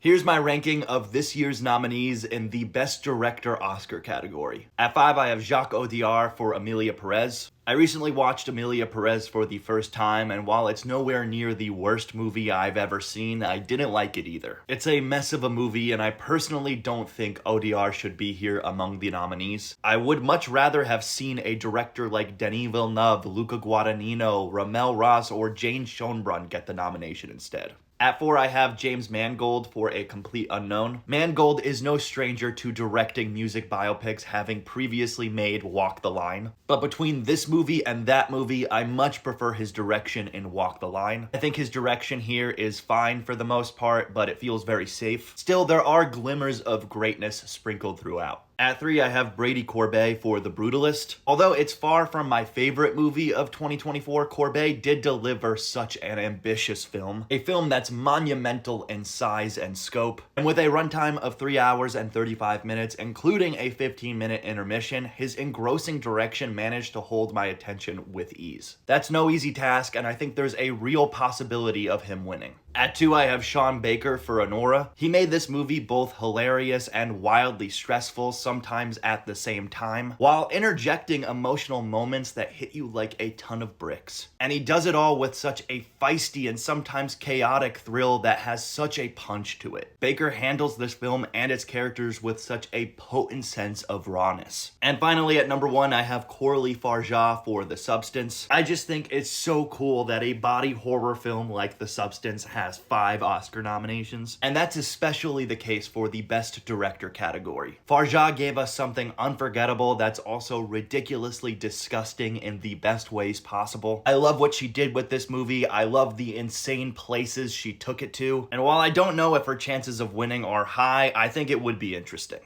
Here's my ranking of this year's nominees in the Best Director Oscar category. At 5, I have Jacques Audiard for Emilia Perez. I recently watched Emilia Perez for the first time, and while it's nowhere near the worst movie I've ever seen, I didn't like it either. It's a mess of a movie, and I personally don't think Audiard should be here among the nominees. I would much rather have seen a director like Denis Villeneuve, Luca Guadagnino, Ramel Ross, or Jane Schoenbrunn get the nomination instead. At 4, I have James Mangold for A Complete Unknown. Mangold is no stranger to directing music biopics, having previously made Walk the Line. But between this movie and that movie, I much prefer his direction in Walk the Line. I think his direction here is fine for the most part, but it feels very safe. Still, there are glimmers of greatness sprinkled throughout. At 3, I have Brady Corbet for The Brutalist. Although it's far from my favorite movie of 2024, Corbet did deliver such an ambitious film. A film that's monumental in size and scope. And with a runtime of 3 hours and 35 minutes, including a 15-minute intermission, his engrossing direction managed to hold my attention with ease. That's no easy task, and I think there's a real possibility of him winning. At 2, I have Sean Baker for Honora. He made this movie both hilarious and wildly stressful, sometimes at the same time, while interjecting emotional moments that hit you like a ton of bricks. And he does it all with such a feisty and sometimes chaotic thrill that has such a punch to it. Baker handles this film and its characters with such a potent sense of rawness. And finally, at number 1, I have Coralie Farja for The Substance. I just think it's so cool that a body horror film like The Substance has 5 Oscar nominations, and that's especially the case for the Best Director category. Farja gave us something unforgettable that's also ridiculously disgusting in the best ways possible. I love what she did with this movie. I love the insane places she took it to, and while I don't know if her chances of winning are high, I think it would be interesting.